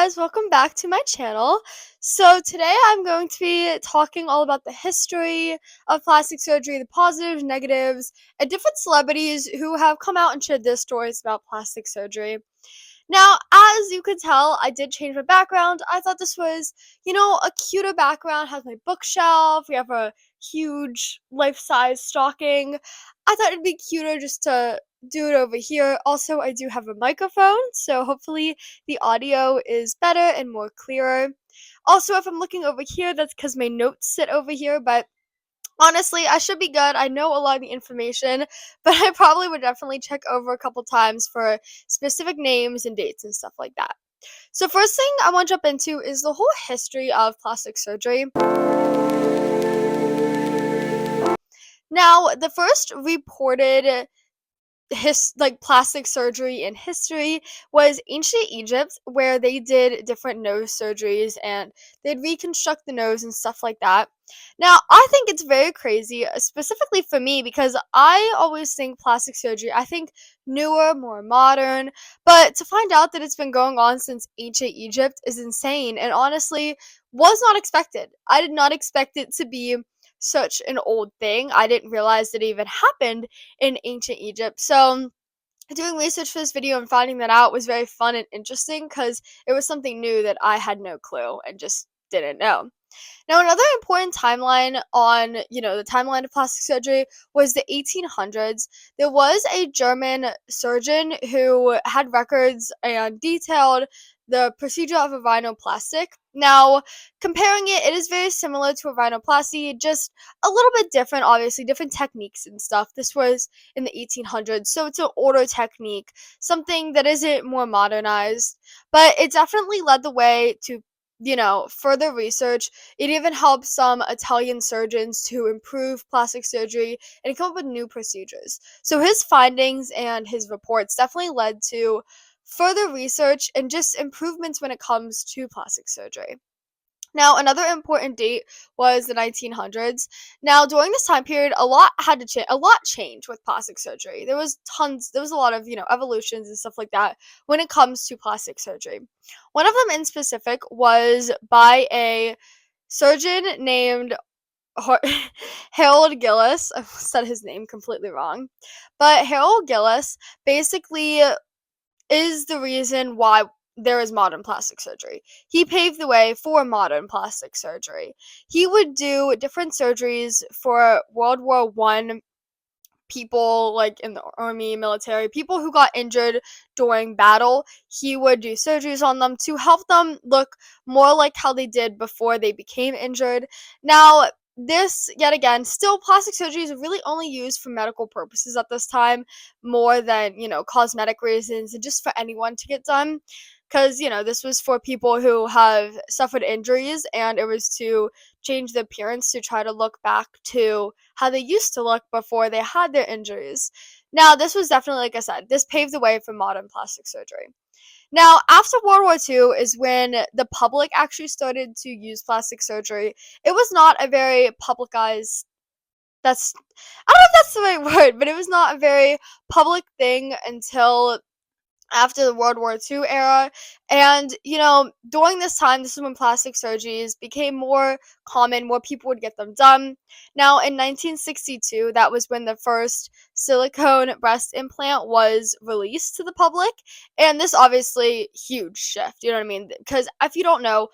guys, welcome back to my channel. So today I'm going to be talking all about the history of plastic surgery, the positives, negatives, and different celebrities who have come out and shared their stories about plastic surgery. Now, as you could tell, I did change my background. I thought this was, a cuter background. Has my bookshelf. We have a huge life-size stocking. I thought it'd be cuter just to do it over here. Also, I do have a microphone, so hopefully the audio is better and more clearer. Also, if I'm looking over here, that's because my notes sit over here, but honestly, I should be good. I know a lot of the information, but I probably would definitely check over a couple times for specific names and dates and stuff like that. So, first thing I want to jump into is the whole history of plastic surgery. Now, the first reported plastic surgery in history was ancient Egypt, where they did different nose surgeries and they'd reconstruct the nose and stuff like that. Now, I think it's very crazy, specifically for me, because I always think plastic surgery, I think newer, more modern, but to find out that it's been going on since ancient Egypt is insane and honestly was not expected. I did not expect it to be such an old thing. I didn't realize that it even happened in ancient Egypt. So, doing research for this video and finding that out was very fun and interesting because it was something new that I had no clue and just didn't know. Now, another important timeline on, the timeline of plastic surgery was the 1800s. There was a German surgeon who had records and detailed the procedure of a rhinoplastic. Now, comparing it, it is very similar to a rhinoplasty, just a little bit different, obviously, different techniques and stuff. This was in the 1800s, so it's an older technique, something that isn't more modernized, but it definitely led the way to further research. It even helped some Italian surgeons to improve plastic surgery and come up with new procedures. So his findings and his reports definitely led to further research and just improvements when it comes to plastic surgery. Now, another important date was the 1900s. Now, during this time period, a lot had to change. A lot changed with plastic surgery. There was tons. There was a lot of evolutions and stuff like that when it comes to plastic surgery. One of them in specific was by a surgeon named Harold Gillis. I said his name completely wrong, but Harold Gillis basically is the reason why there is modern plastic surgery. He paved the way for modern plastic surgery. He would do different surgeries for World War One people, like in the army, military, people who got injured during battle. He would do surgeries on them to help them look more like how they did before they became injured. Now, this, yet again, still plastic surgery is really only used for medical purposes at this time, more than, cosmetic reasons and just for anyone to get done. Because, this was for people who have suffered injuries and it was to change the appearance to try to look back to how they used to look before they had their injuries. Now, this was definitely, like I said, this paved the way for modern plastic surgery. Now, after World War II is when the public actually started to use plastic surgery. It was not a very publicized, that's, I don't know if that's the right word, but it was not a very public thing until after the World War II era. And, during this time, this is when plastic surgeries became more common, more people would get them done. Now, in 1962, that was when the first silicone breast implant was released to the public. And this obviously huge shift, you know what I mean? Because if you don't know,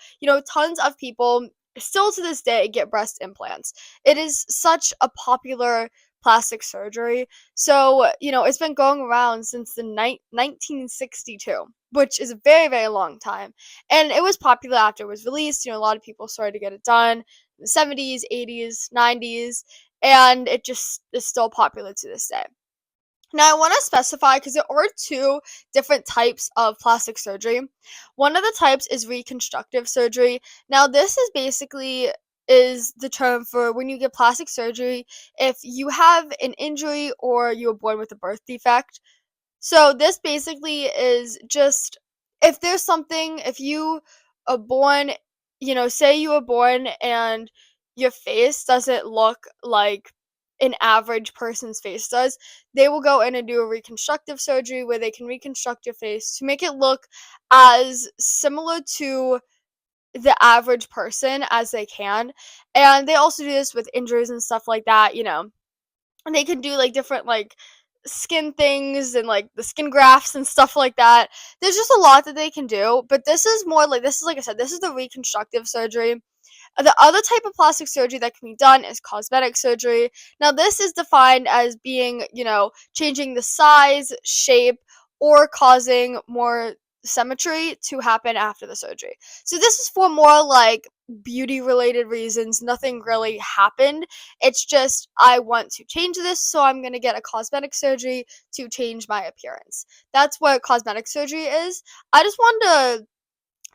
tons of people still to this day get breast implants. It is such a popular plastic surgery. So, it's been going around since the 1962, which is a very, very long time. And it was popular after it was released. A lot of people started to get it done in the 70s, 80s, 90s, and it just is still popular to this day. Now, I want to specify because there are two different types of plastic surgery. One of the types is reconstructive surgery. Now, this is basically is the term for when you get plastic surgery if you have an injury or you were born with a birth defect. So this basically is just if there's something, if you are born, say you were born and your face doesn't look like an average person's face does. They will go in and do a reconstructive surgery where they can reconstruct your face to make it look as similar to the average person as they can. And they also do this with injuries and stuff like that, and they can do like different like skin things and like the skin grafts and stuff like that. There's just a lot that they can do, but this is more like, this is like I said, this is the reconstructive surgery. The other type of plastic surgery that can be done is cosmetic surgery. Now, this is defined as being, changing the size, shape, or causing more symmetry to happen after the surgery. So, this is for more like beauty related reasons. Nothing really happened. It's just, I want to change this, so I'm going to get a cosmetic surgery to change my appearance. That's what cosmetic surgery is. I just wanted to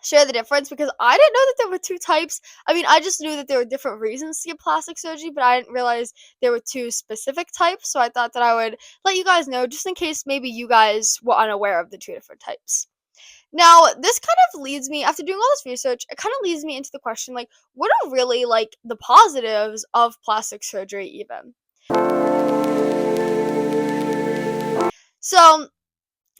share the difference because I didn't know that there were two types. I mean, I just knew that there were different reasons to get plastic surgery, but I didn't realize there were two specific types. So I thought that I would let you guys know just in case maybe you guys were unaware of the two different types. Now, this kind of leads me, after doing all this research, it kind of leads me into the question like, what are really like the positives of plastic surgery, even? So,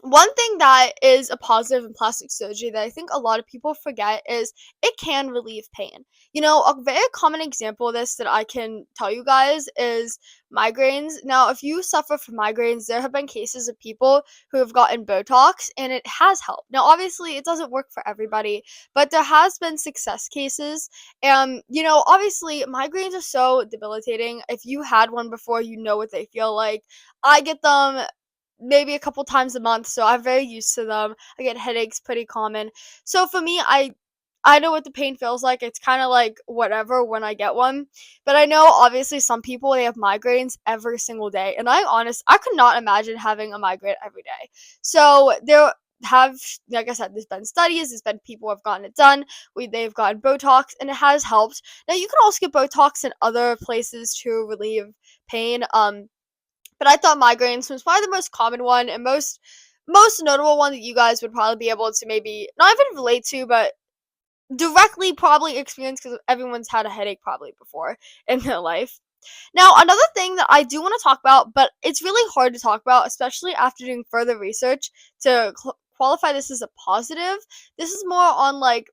one thing that is a positive in plastic surgery that I think a lot of people forget is it can relieve pain. A very common example of this that I can tell you guys is migraines. Now, if you suffer from migraines, there have been cases of people who have gotten Botox and it has helped. Now, obviously, it doesn't work for everybody, but there has been success cases. And, obviously, migraines are so debilitating. If you had one before, you know what they feel like. I get them maybe a couple times a month, so I'm very used to them. I get headaches pretty common. So for me, I know what the pain feels like. It's kind of like whatever when I get one. But I know obviously some people they have migraines every single day. And I could not imagine having a migraine every day. So there have, like I said, there's been studies, there's been people who have gotten it done. They've gotten Botox and it has helped. Now you can also get Botox in other places to relieve pain. But I thought migraines was probably the most common one and most notable one that you guys would probably be able to maybe not even relate to, but directly probably experience because everyone's had a headache probably before in their life. Now, another thing that I do want to talk about, but it's really hard to talk about, especially after doing further research to qualify this as a positive. This is more on like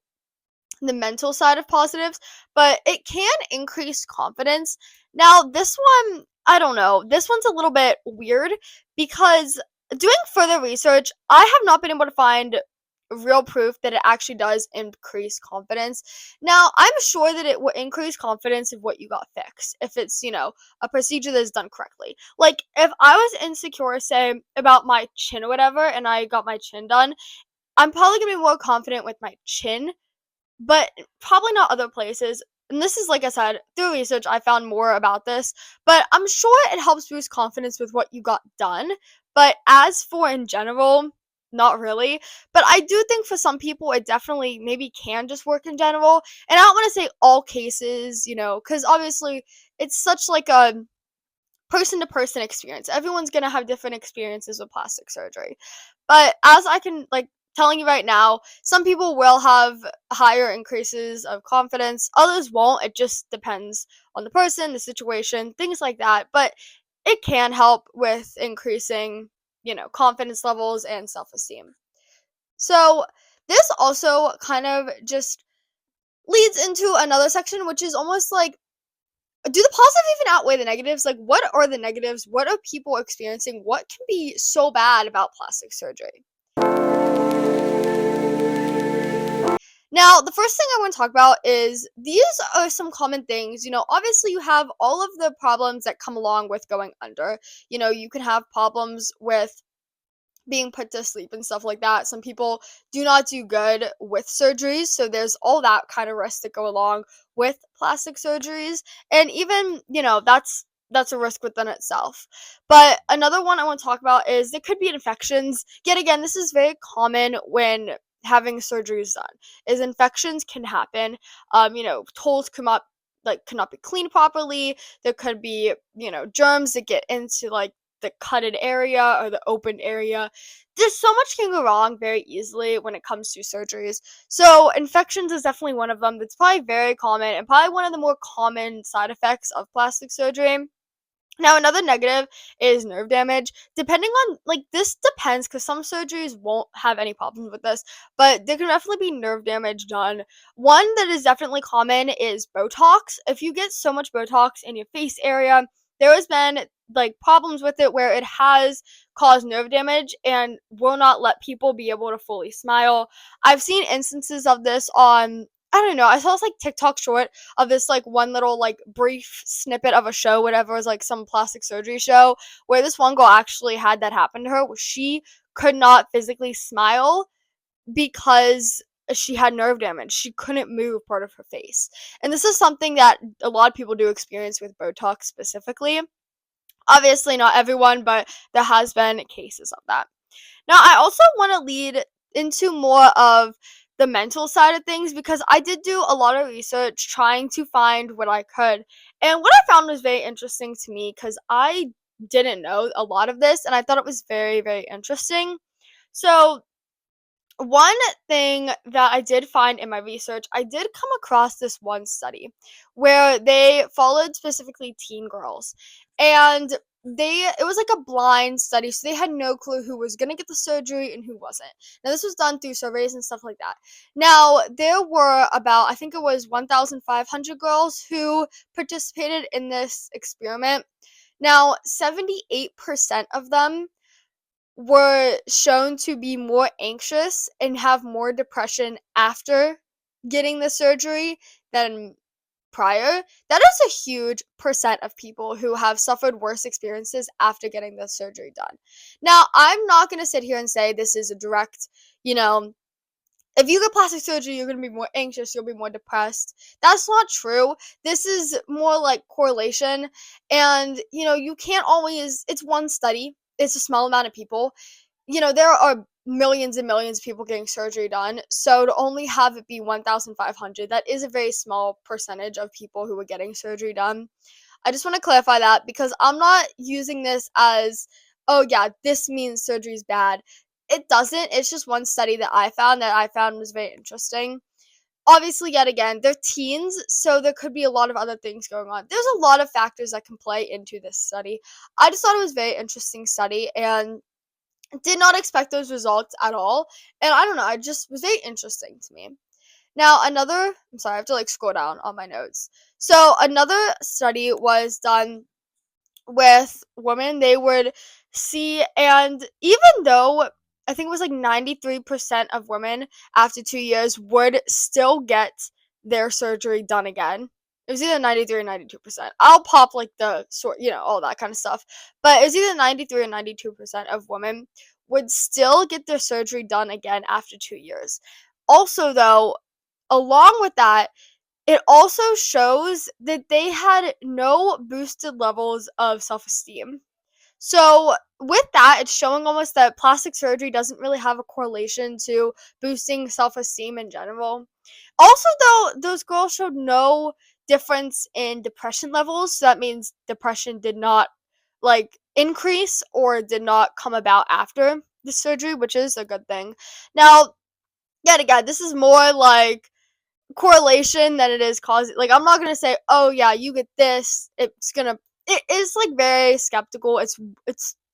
the mental side of positives, but it can increase confidence. Now, this one, I don't know. This one's a little bit weird because doing further research, I have not been able to find real proof that it actually does increase confidence. Now, I'm sure that it will increase confidence of what you got fixed if it's, a procedure that is done correctly. Like, if I was insecure, say, about my chin or whatever, and I got my chin done, I'm probably gonna be more confident with my chin but probably not other places. And this is like I said, through research, I found more about this, but I'm sure it helps boost confidence with what you got done. But as for in general, not really. But I do think for some people, it definitely maybe can just work in general. And I don't want to say all cases, because obviously it's such like a person to person experience. Everyone's gonna have different experiences with plastic surgery. But as I can like telling you right now, some people will have higher increases of confidence, others won't. It just depends on the person, the situation, things like that. But it can help with increasing, confidence levels and self esteem. So this also kind of just leads into another section, which is almost like do the positive even outweigh the negatives? Like, what are the negatives? What are people experiencing? What can be so bad about plastic surgery? Now, the first thing I want to talk about is these are some common things. Obviously, you have all of the problems that come along with going under. You can have problems with being put to sleep and stuff like that. Some people do not do good with surgeries, so there's all that kind of risk that go along with plastic surgeries. And even, that's a risk within itself. But another one I want to talk about is there could be infections. Yet again, this is very common when having surgeries done. Is infections can happen. Tools come up like cannot be cleaned properly. There could be, germs that get into like the cutted area or the open area. There's so much can go wrong very easily when it comes to surgeries. So infections is definitely one of them that's probably very common and probably one of the more common side effects of plastic surgery. Now, another negative is nerve damage. Depending on, like, this depends because some surgeries won't have any problems with this, but there can definitely be nerve damage done. One that is definitely common is Botox. If you get so much Botox in your face area, there has been like problems with it where it has caused nerve damage and will not let people be able to fully smile. I've seen instances of this on, I don't know, I saw this like TikTok short of this like one little like brief snippet of a show, whatever, it was like some plastic surgery show where this one girl actually had that happen to her where she could not physically smile because she had nerve damage. She couldn't move part of her face. And this is something that a lot of people do experience with Botox specifically. Obviously not everyone, but there has been cases of that. Now, I also want to lead into more of the mental side of things because I did do a lot of research trying to find what I could. And what I found was very interesting to me because I didn't know a lot of this and I thought it was very, very interesting. So, one thing that I did find in my research, I did come across this one study where they followed specifically teen girls. And it was like a blind study, so they had no clue who was going to get the surgery and who wasn't. Now this was done through surveys and stuff like that. Now, there were about, I think it was 1,500 girls who participated in this experiment. Now, 78% of them were shown to be more anxious and have more depression after getting the surgery than prior. That is a huge percent of people who have suffered worse experiences after getting the surgery done. Now, I'm not going to sit here and say this is a direct, you know, if you get plastic surgery, you're going to be more anxious, you'll be more depressed. That's not true. This is more like correlation. And, you can't always, it's one study, it's a small amount of people. There are millions and millions of people getting surgery done. So to only have it be 1,500, that is a very small percentage of people who are getting surgery done. I just want to clarify that because I'm not using this as, oh yeah, this means surgery's bad. It doesn't. It's just one study that I found was very interesting. Obviously, yet again, they're teens, so there could be a lot of other things going on. There's a lot of factors that can play into this study. I just thought it was a very interesting study and did not expect those results at all. And I don't know, it just was very interesting to me. Now, I'm sorry, I have to like scroll down on my notes. So, another study was done with women. They would see, and even though I think it was like 93% of women after 2 years would still get their surgery done again. It was either 93 or 92%. I'll pop like the sort, all that kind of stuff. But it was either 93 or 92% of women would still get their surgery done again after 2 years. Also, though, along with that, it also shows that they had no boosted levels of self esteem. So, with that, it's showing almost that plastic surgery doesn't really have a correlation to boosting self esteem in general. Also, though, those girls showed no difference in depression levels. So, that means depression did not like increase or did not come about after the surgery, which is a good thing. Now, yet again, this is more like correlation than it is causing. Like, I'm not gonna say, oh yeah, you get this, it is like very skeptical. It's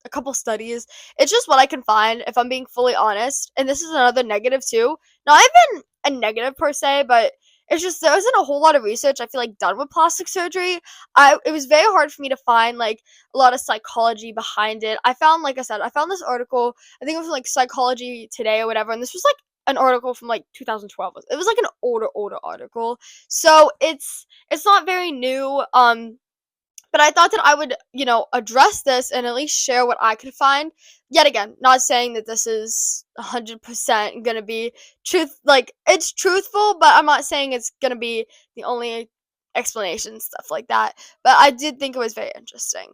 a couple studies. It's just what I can find, if I'm being fully honest. And this is another negative too. Not even a negative per se, but it's just there isn't a whole lot of research I feel like done with plastic surgery. It was very hard for me to find like a lot of psychology behind it. I found, like I said, I found this article, I think it was like Psychology Today or whatever, and this was like an article from like 2012. It was like an older article. So it's not very new. But I thought that I would, address this and at least share what I could find. Yet again, not saying that this is 100% going to be truth, like it's truthful, but I'm not saying it's going to be the only explanation, stuff like that. But I did think it was very interesting.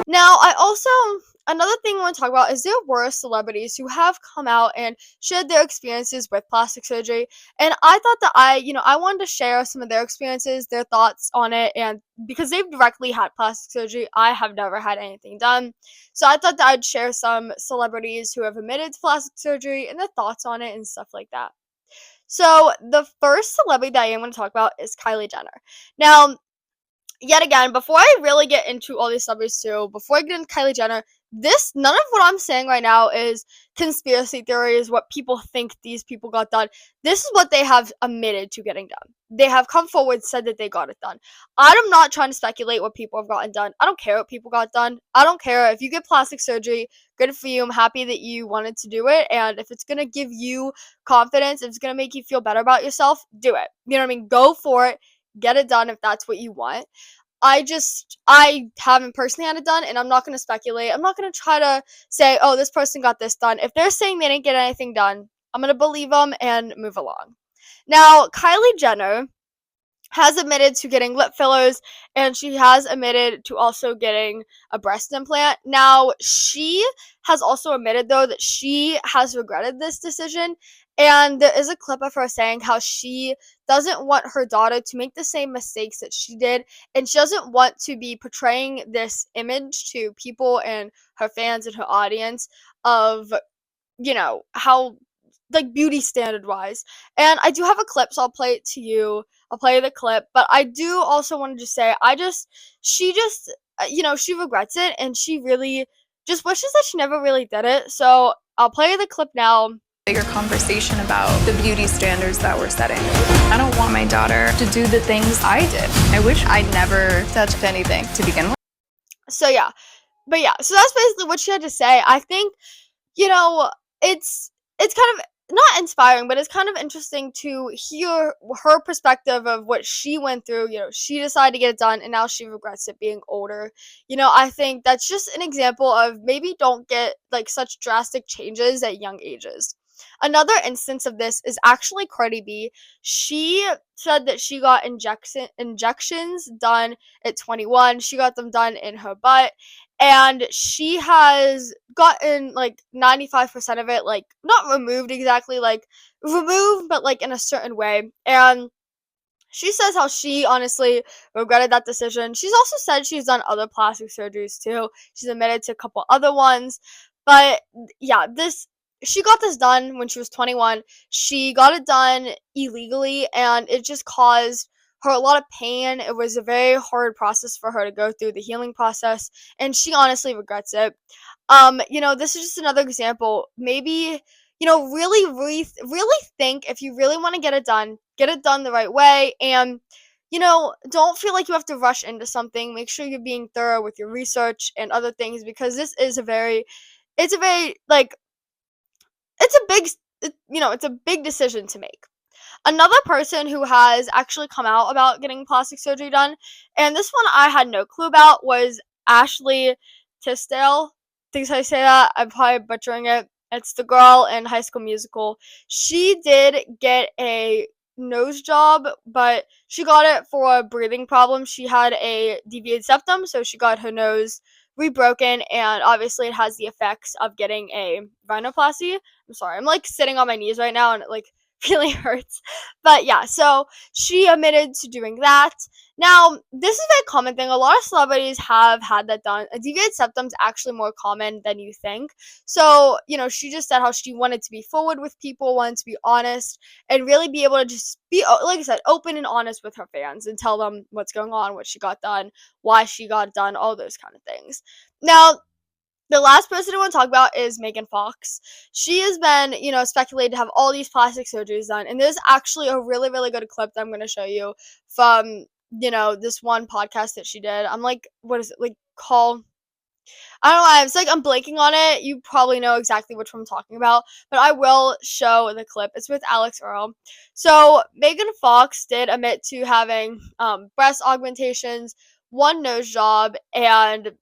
Now, another thing I want to talk about is there were celebrities who have come out and shared their experiences with plastic surgery, and I thought that I wanted to share some of their experiences, their thoughts on it, and because they've directly had plastic surgery, I have never had anything done, so I thought that I'd share some celebrities who have admitted to plastic surgery and their thoughts on it and stuff like that. So the first celebrity that I am going to talk about is Kylie Jenner. Now, yet again, before I really get into all these celebrities too, before I get into Kylie Jenner, none of what I'm saying right now is conspiracy theories, what people think these people got done. This is what they have admitted to getting done. They have come forward, said that they got it done. I'm not trying to speculate what people have gotten done. I don't care what people got done. I don't care if you get plastic surgery. Good for you. I'm happy that you wanted to do it. And if it's going to give you confidence, if it's going to make you feel better about yourself, do it. You know what I mean? Go for it. Get it done if that's what you want. I haven't personally had it done, and I'm not going to speculate. I'm not going to try to say, oh, this person got this done. If they're saying they didn't get anything done, I'm going to believe them and move along. Now, Kylie Jenner has admitted to getting lip fillers, and she has admitted to also getting a breast implant. Now, she has also admitted, though, that she has regretted this decision, and there is a clip of her saying how she doesn't want her daughter to make the same mistakes that she did, and she doesn't want to be portraying this image to people and her fans and her audience of, how, like, beauty standard wise. And I do have a clip, so I'll play it to you. I'll play the clip, but I do also want to just say, she just, she regrets it, and she really just wishes that she never really did it. So I'll play the clip now. Bigger conversation about the beauty standards that we're setting. I don't want my daughter to do the things I did. I wish I'd never touched anything to begin with. So yeah, so that's basically what she had to say. I think, it's kind of not inspiring, but it's kind of interesting to hear her perspective of what she went through. She decided to get it done, and now she regrets it being older. I think that's just an example of maybe don't get like such drastic changes at young ages. Another instance of this is actually Cardi B. She said that she got injections done at 21. She got them done in her butt, and she has gotten like 95% of it, like, not removed exactly, like removed, but like in a certain way. And she says how she honestly regretted that decision. She's also said she's done other plastic surgeries too. She's admitted to a couple other ones. But yeah, she got this done when she was 21. She got it done illegally, and it just caused her a lot of pain. It was a very hard process for her to go through, the healing process, and she honestly regrets it. This is just another example. Maybe, really think, if you really want to get it done the right way, and don't feel like you have to rush into something. Make sure you're being thorough with your research and other things, because this is it's a very, like, it's a big, it's a big decision to make. Another person who has actually come out about getting plastic surgery done, and this one I had no clue about, was Ashley Tisdale. Think I say that? I'm probably butchering it. It's the girl in High School Musical. She did get a nose job, but she got it for a breathing problem. She had a deviated septum, so she got her nose rebroken, and obviously it has the effects of getting a rhinoplasty. I'm sorry, I'm like sitting on my knees right now, and it like really hurts. But yeah, so she admitted to doing that. Now, this is a very common thing. A lot of celebrities have had that done. A deviated septum is actually more common than you think. So, she just said how she wanted to be forward with people, wanted to be honest, and really be able to just be, like I said, open and honest with her fans and tell them what's going on, what she got done, why she got done, all those kind of things. Now, the last person I want to talk about is Megan Fox. She has been, speculated to have all these plastic surgeries done. And there's actually a really, really good clip that I'm going to show you from, this one podcast that she did. I'm like, what is it? Like, call. I don't know why. It's like I'm blanking on it. You probably know exactly which one I'm talking about. But I will show the clip. It's with Alex Earl. So, Megan Fox did admit to having breast augmentations, one nose job, and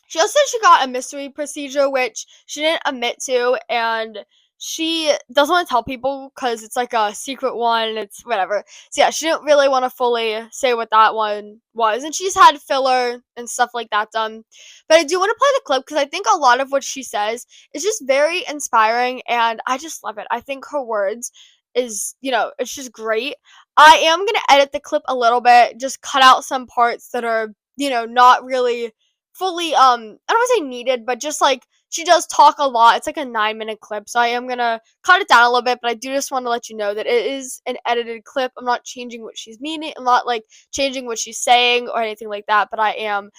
she also said she got a mystery procedure, which she didn't admit to, and she doesn't want to tell people because it's like a secret one, and it's whatever. So yeah, she didn't really want to fully say what that one was, and she's had filler and stuff like that done. But I do want to play the clip because I think a lot of what she says is just very inspiring, and I just love it. I think her words is, it's just great. I am gonna edit the clip a little bit, just cut out some parts that are, not really fully I don't want to say needed, but just like she does talk a lot. It's like a 9-minute clip, so I am gonna cut it down a little bit, but I do just want to let you know that it is an edited clip. I'm not changing what she's meaning. I'm not like changing what she's saying or anything like that, but I am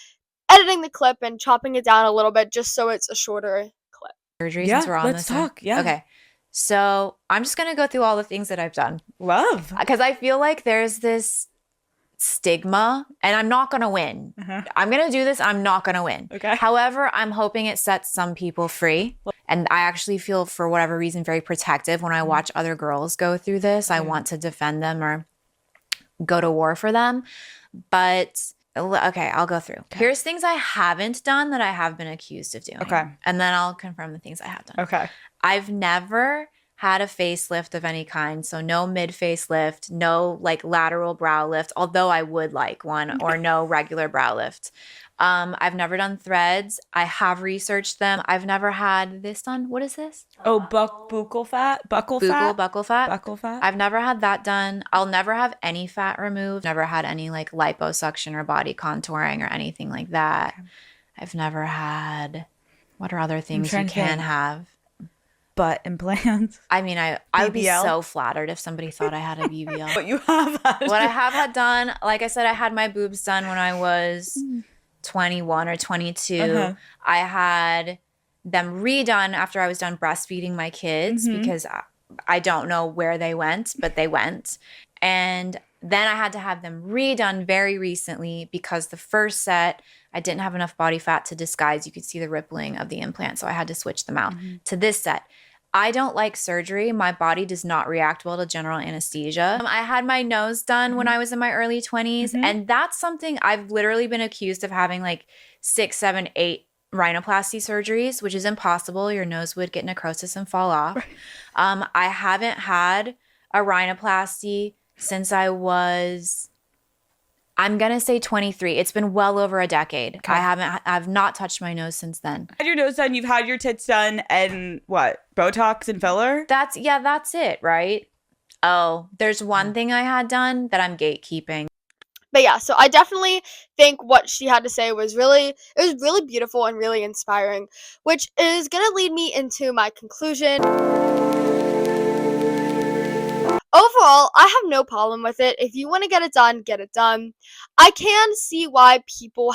editing the clip and chopping it down a little bit just so it's a shorter clip. Surgery Yeah, since we're on let's this one? talk. Yeah. Okay. So I'm just going to go through all the things that I've done Love. because I feel like there's this stigma and I'm not going to win. I'm going to do this. I'm not going to win. Okay. However, I'm hoping it sets some people free. And I actually feel, for whatever reason, very protective when I watch other girls go through this. I want to defend them or go to war for them. But okay, I'll go through. Here's things I haven't done that I have been accused of doing. Okay. And then I'll confirm the things I have done. Okay. I've never had a facelift of any kind. So no mid facelift, no like lateral brow lift, although I would like one, or no regular brow lift. I've never done threads. I have researched them. I've never had this done. What is this? Oh, buccal fat? Buccal fat? Buccal fat. Buccal fat? I've never had that done. I'll never have any fat removed. Never had any like liposuction or body contouring or anything like that. I've never had, what are other things you trying to can think. have? Butt implants. I mean, I would be BBL? so flattered if somebody thought I had a BBL. But you have had. What I have had done, like I said, I had my boobs done when I was 21 or 22. I had them redone after I was done breastfeeding my kids because I don't know where they went, but they went. And then I had to have them redone very recently because the first set, I didn't have enough body fat to disguise. You could see the rippling of the implant, so I had to switch them out. To this set, I don't like surgery. My body does not react well to general anesthesia. I had my nose done when I was in my early 20s, and that's something I've literally been accused of having like 6, 7, 8 rhinoplasty surgeries, which is impossible. Your nose would get necrosis and fall off. I haven't had a rhinoplasty since I was, I'm going to say 23. It's been well over a decade. I've not touched my nose since then. Had your nose done, you've had your tits done, and what? Botox and filler? That's it, right? Oh, there's one thing I had done that I'm gatekeeping. But yeah, so I definitely think what she had to say was really beautiful and really inspiring, which is going to lead me into my conclusion. Overall, I have no problem with it. If you want to get it done, get it done. I can see why people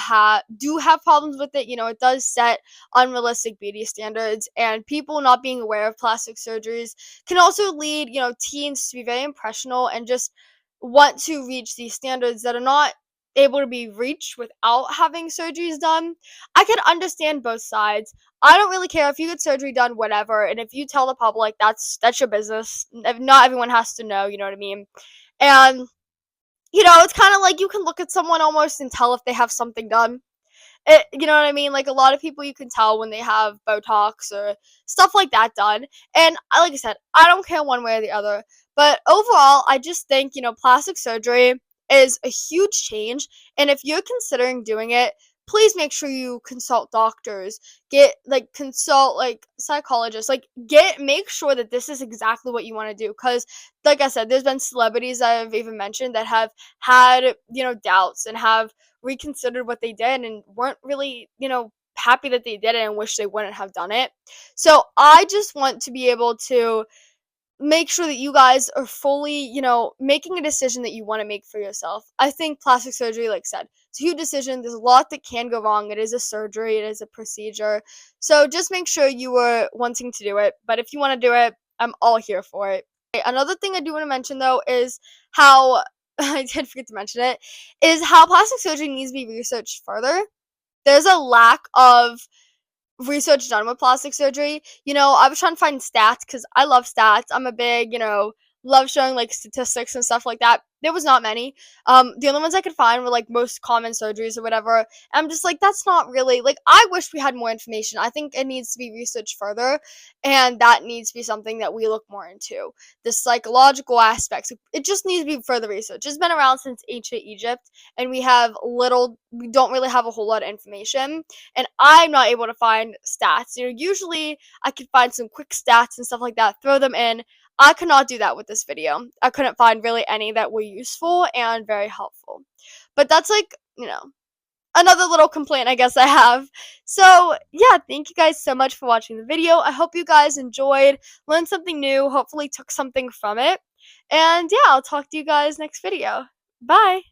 do have problems with it. You know, it does set unrealistic beauty standards, and people not being aware of plastic surgeries can also lead, you know, teens to be very impressionable and just want to reach these standards that are not able to be reached without having surgeries done. I can understand both sides. I don't really care if you get surgery done, whatever, and if you tell the public, that's your business. Not everyone has to know, you know what I mean? And you know, it's kind of like you can look at someone almost and tell if they have something done. You know what I mean? Like a lot of people, you can tell when they have Botox or stuff like that done. And like I said, I don't care one way or the other. But overall, I just think, you know, plastic surgery is a huge change. And if you're considering doing it, please make sure you consult doctors, consult like psychologists, make sure that this is exactly what you want to do. Because like I said, there's been celebrities I've even mentioned that have had, you know, doubts and have reconsidered what they did and weren't really, you know, happy that they did it and wish they wouldn't have done it. So I just want to be able to make sure that you guys are fully, you know, making a decision that you want to make for yourself. I think plastic surgery, like I said, it's a huge decision. There's a lot that can go wrong. It is a surgery. It is a procedure. So just make sure you are wanting to do it. But if you want to do it, I'm all here for it. Another thing I do want to mention, though, is how, I did forget to mention it, is how plastic surgery needs to be researched further. There's a lack of research done with plastic surgery. You know, I was trying to find stats because I love stats. I'm a big, you know, love showing like statistics and stuff like that. There was not many. The only ones I could find were like most common surgeries or whatever. I'm just like, that's not really like, I wish we had more information. I think it needs to be researched further, and that needs to be something that we look more into. The psychological aspects, it just needs to be further research. It's been around since ancient Egypt, and we don't really have a whole lot of information, and I'm not able to find stats. You know, usually I could find some quick stats and stuff like that, throw them in. I could not do that with this video. I couldn't find really any that were useful and very helpful. But that's like, you know, another little complaint I guess I have. So yeah, thank you guys so much for watching the video. I hope you guys enjoyed, learned something new, hopefully took something from it. And yeah, I'll talk to you guys next video. Bye!